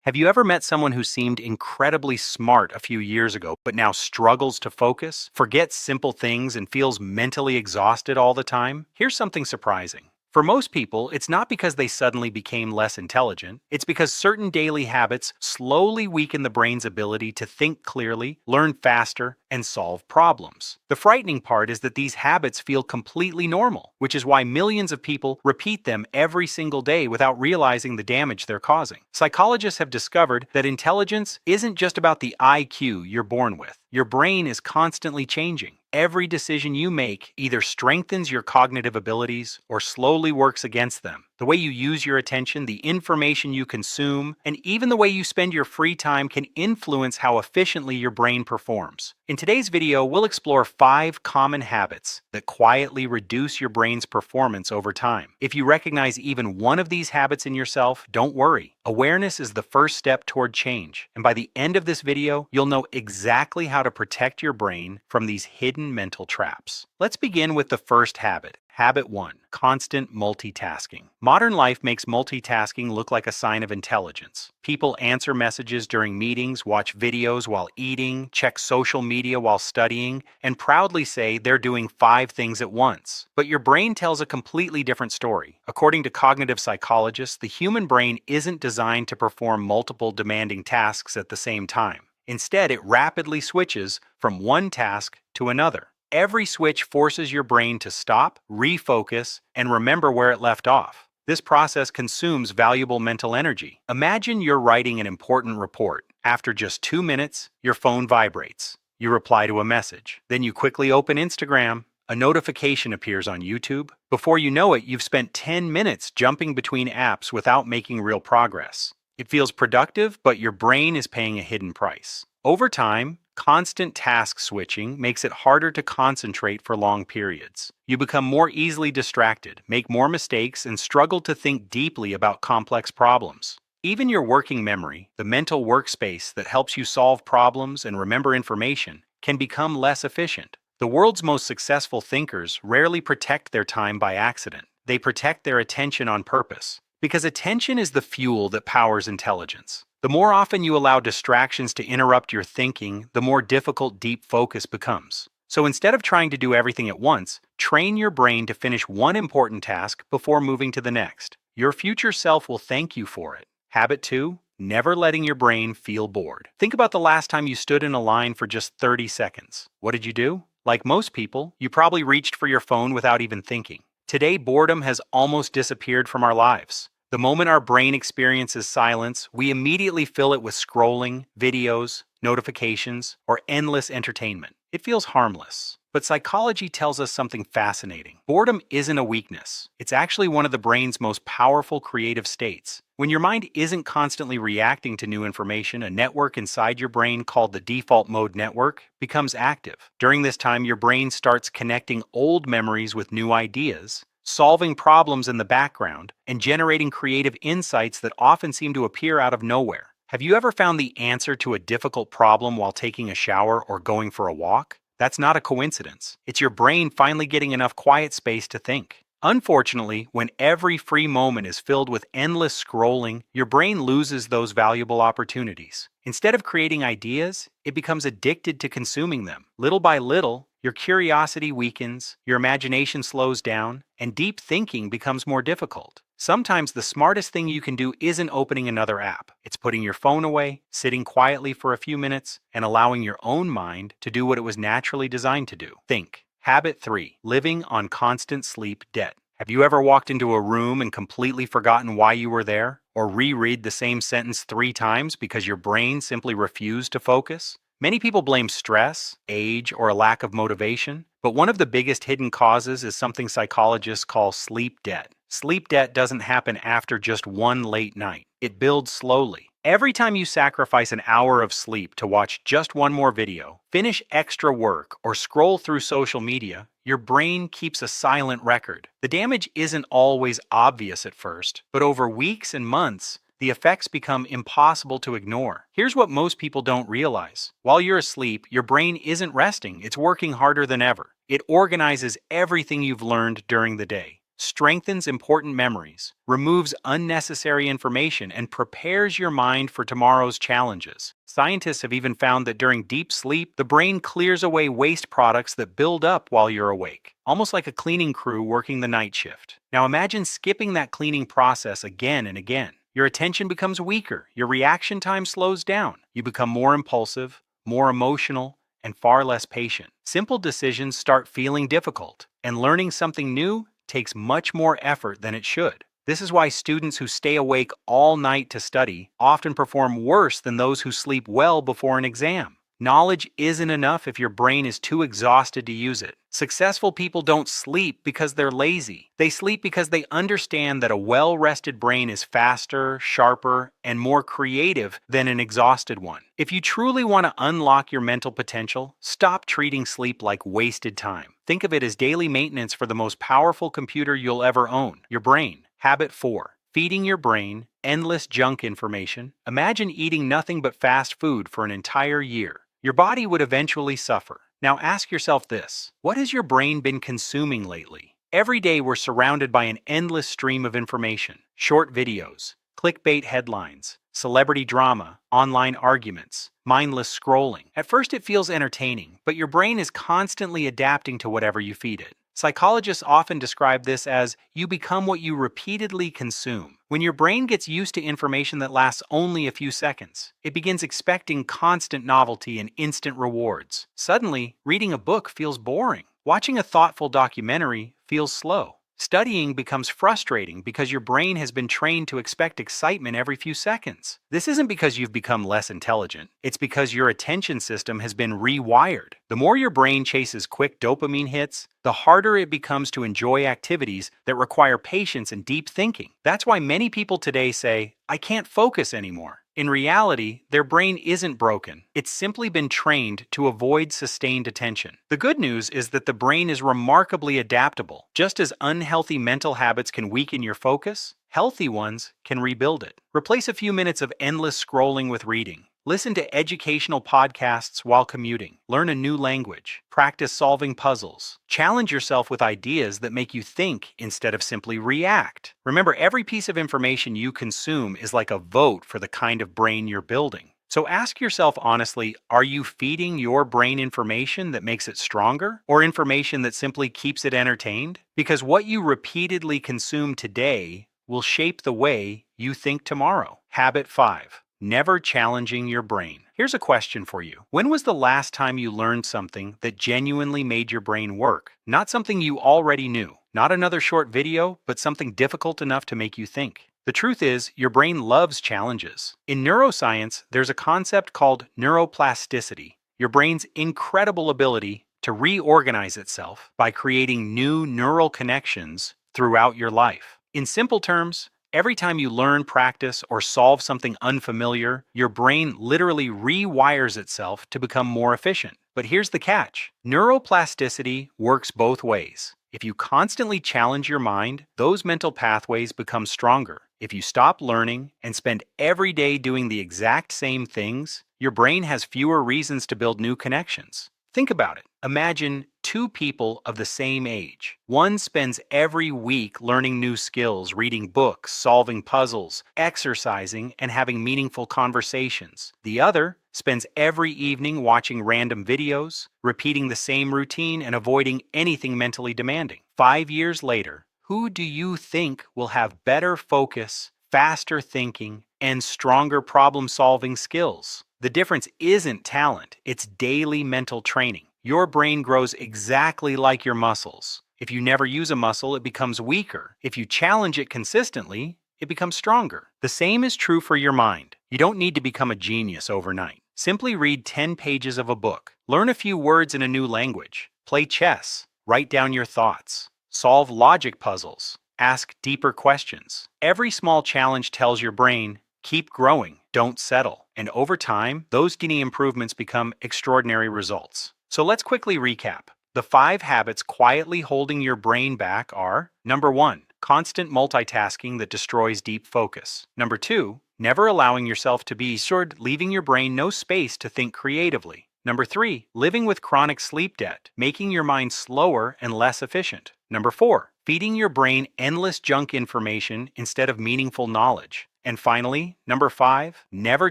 Have you ever met someone who seemed incredibly smart a few years ago, but now struggles to focus, forgets simple things, and feels mentally exhausted all the time? Here's something surprising. For most people, it's not because they suddenly became less intelligent. It's because certain daily habits slowly weaken the brain's ability to think clearly, learn faster, and solve problems. The frightening part is that these habits feel completely normal, which is why millions of people repeat them every single day without realizing the damage they're causing. Psychologists have discovered that intelligence isn't just about the IQ you're born with. Your brain is constantly changing. Every decision you make either strengthens your cognitive abilities or slowly works against them. The way you use your attention, the information you consume, and even the way you spend your free time can influence how efficiently your brain performs. In today's video, we'll explore 5 common habits that quietly reduce your brain's performance over time. If you recognize even one of these habits in yourself, don't worry. Awareness is the first step toward change, and by the end of this video, you'll know exactly how to protect your brain from these hidden mental traps. Let's begin with the first habit. Habit 1. Constant multitasking. Modern life makes multitasking look like a sign of intelligence. People answer messages during meetings, watch videos while eating, check social media while studying, and proudly say they're doing 5 things at once. But your brain tells a completely different story. According to cognitive psychologists, the human brain isn't designed to perform multiple demanding tasks at the same time. Instead, it rapidly switches from one task to another. Every switch forces your brain to stop, refocus, and remember where it left off. This process consumes valuable mental energy. Imagine you're writing an important report. After just 2 minutes, your phone vibrates. You reply to a message. Then you quickly open Instagram. A notification appears on YouTube. Before you know it, you've spent 10 minutes jumping between apps without making real progress. It feels productive, but your brain is paying a hidden price. Over time, constant task switching makes it harder to concentrate for long periods. You become more easily distracted, make more mistakes, and struggle to think deeply about complex problems. Even your working memory, the mental workspace that helps you solve problems and remember information, can become less efficient. The world's most successful thinkers rarely protect their time by accident. They protect their attention on purpose. Because attention is the fuel that powers intelligence. The more often you allow distractions to interrupt your thinking, the more difficult deep focus becomes. So instead of trying to do everything at once, train your brain to finish one important task before moving to the next. Your future self will thank you for it. Habit 2. Never letting your brain feel bored. Think about the last time you stood in a line for just 30 seconds. What did you do? Like most people, you probably reached for your phone without even thinking. Today, boredom has almost disappeared from our lives. The moment our brain experiences silence, we immediately fill it with scrolling, videos, notifications, or endless entertainment. It feels harmless. But psychology tells us something fascinating. Boredom isn't a weakness. It's actually one of the brain's most powerful creative states. When your mind isn't constantly reacting to new information, a network inside your brain called the default mode network becomes active. During this time, your brain starts connecting old memories with new ideas, solving problems in the background, and generating creative insights that often seem to appear out of nowhere. Have you ever found the answer to a difficult problem while taking a shower or going for a walk? That's not a coincidence. It's your brain finally getting enough quiet space to think. Unfortunately, when every free moment is filled with endless scrolling, your brain loses those valuable opportunities. Instead of creating ideas, it becomes addicted to consuming them. Little by little, your curiosity weakens, your imagination slows down, and deep thinking becomes more difficult. Sometimes the smartest thing you can do isn't opening another app. It's putting your phone away, sitting quietly for a few minutes, and allowing your own mind to do what it was naturally designed to do. Think. Habit 3. Living on constant sleep debt. Have you ever walked into a room and completely forgotten why you were there? Or reread the same sentence 3 times because your brain simply refused to focus? Many people blame stress, age, or a lack of motivation, but one of the biggest hidden causes is something psychologists call sleep debt. Sleep debt doesn't happen after just one late night. It builds slowly. Every time you sacrifice an hour of sleep to watch just one more video, finish extra work, or scroll through social media, your brain keeps a silent record. The damage isn't always obvious at first, but over weeks and months, the effects become impossible to ignore. Here's what most people don't realize. While you're asleep, your brain isn't resting. It's working harder than ever. It organizes everything you've learned during the day. strengthens important memories, removes unnecessary information, and prepares your mind for tomorrow's challenges. Scientists have even found that during deep sleep, the brain clears away waste products that build up while you're awake, almost like a cleaning crew working the night shift. Now imagine skipping that cleaning process again and again. Your attention becomes weaker, your reaction time slows down, you become more impulsive, more emotional, and far less patient. Simple decisions start feeling difficult, and learning something new takes much more effort than it should. This is why students who stay awake all night to study often perform worse than those who sleep well before an exam. Knowledge isn't enough if your brain is too exhausted to use it. Successful people don't sleep because they're lazy. They sleep because they understand that a well-rested brain is faster, sharper, and more creative than an exhausted one. If you truly want to unlock your mental potential, stop treating sleep like wasted time. Think of it as daily maintenance for the most powerful computer you'll ever own, your brain. Habit 4. Feeding your brain endless junk information. Imagine eating nothing but fast food for an entire year. Your body would eventually suffer. Now ask yourself this: what has your brain been consuming lately? Every day we're surrounded by an endless stream of information. Short videos, clickbait headlines, celebrity drama, online arguments, mindless scrolling. At first it feels entertaining, but your brain is constantly adapting to whatever you feed it. Psychologists often describe this as you become what you repeatedly consume. When your brain gets used to information that lasts only a few seconds, it begins expecting constant novelty and instant rewards. Suddenly, reading a book feels boring. Watching a thoughtful documentary feels slow. Studying becomes frustrating because your brain has been trained to expect excitement every few seconds. This isn't because you've become less intelligent, it's because your attention system has been rewired. The more your brain chases quick dopamine hits, the harder it becomes to enjoy activities that require patience and deep thinking. That's why many people today say, "I can't focus anymore." In reality, their brain isn't broken. It's simply been trained to avoid sustained attention. The good news is that the brain is remarkably adaptable. Just as unhealthy mental habits can weaken your focus, healthy ones can rebuild it. Replace a few minutes of endless scrolling with reading. Listen to educational podcasts while commuting. Learn a new language. Practice solving puzzles. Challenge yourself with ideas that make you think instead of simply react. Remember, every piece of information you consume is like a vote for the kind of brain you're building. So ask yourself honestly, are you feeding your brain information that makes it stronger, or information that simply keeps it entertained? Because what you repeatedly consume today will shape the way you think tomorrow. Habit 5. Never challenging your brain. Here's a question for you. When was the last time you learned something that genuinely made your brain work? Not something you already knew. Not another short video, but something difficult enough to make you think. The truth is, your brain loves challenges. In neuroscience, there's a concept called neuroplasticity, your brain's incredible ability to reorganize itself by creating new neural connections throughout your life. In simple terms, every time you learn, practice, or solve something unfamiliar, your brain literally rewires itself to become more efficient. But here's the catch: neuroplasticity works both ways. If you constantly challenge your mind, those mental pathways become stronger. If you stop learning and spend every day doing the exact same things, your brain has fewer reasons to build new connections. Think about it. Imagine two people of the same age. One spends every week learning new skills, reading books, solving puzzles, exercising, and having meaningful conversations. The other spends every evening watching random videos, repeating the same routine, and avoiding anything mentally demanding. 5 years later, who do you think will have better focus, faster thinking, and stronger problem-solving skills? The difference isn't talent, it's daily mental training. Your brain grows exactly like your muscles. If you never use a muscle, it becomes weaker. If you challenge it consistently, it becomes stronger. The same is true for your mind. You don't need to become a genius overnight. Simply read 10 pages of a book, learn a few words in a new language, play chess, write down your thoughts, solve logic puzzles, ask deeper questions. Every small challenge tells your brain, keep growing, don't settle. And over time, those tiny improvements become extraordinary results. So let's quickly recap. The 5 habits quietly holding your brain back are: number 1, constant multitasking that destroys deep focus. Number 2, never allowing yourself to be bored, leaving your brain no space to think creatively. Number 3, living with chronic sleep debt, making your mind slower and less efficient. Number 4, feeding your brain endless junk information instead of meaningful knowledge. And finally, number 5, never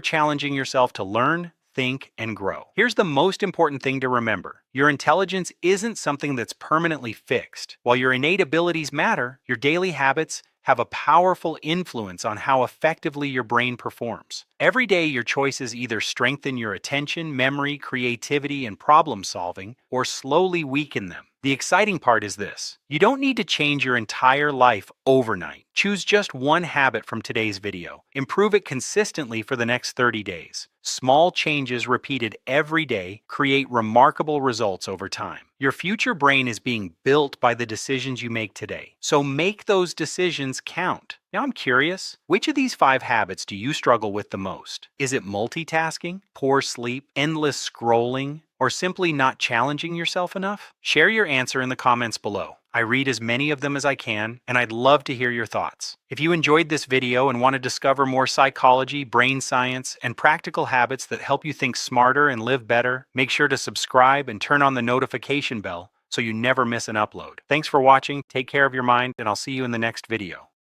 challenging yourself to learn, think, and grow. Here's the most important thing to remember. Your intelligence isn't something that's permanently fixed. While your innate abilities matter, your daily habits have a powerful influence on how effectively your brain performs. Every day, your choices either strengthen your attention, memory, creativity, and problem solving, or slowly weaken them. The exciting part is this: you don't need to change your entire life overnight. Choose just one habit from today's video. Improve it consistently for the next 30 days. Small changes repeated every day create remarkable results over time. Your future brain is being built by the decisions you make today. So make those decisions count. Now I'm curious, which of these 5 habits do you struggle with the most? Is it multitasking, poor sleep, endless scrolling, or simply not challenging yourself enough? Share your answer in the comments below. I read as many of them as I can, and I'd love to hear your thoughts. If you enjoyed this video and want to discover more psychology, brain science, and practical habits that help you think smarter and live better, make sure to subscribe and turn on the notification bell so you never miss an upload. Thanks for watching, take care of your mind, and I'll see you in the next video.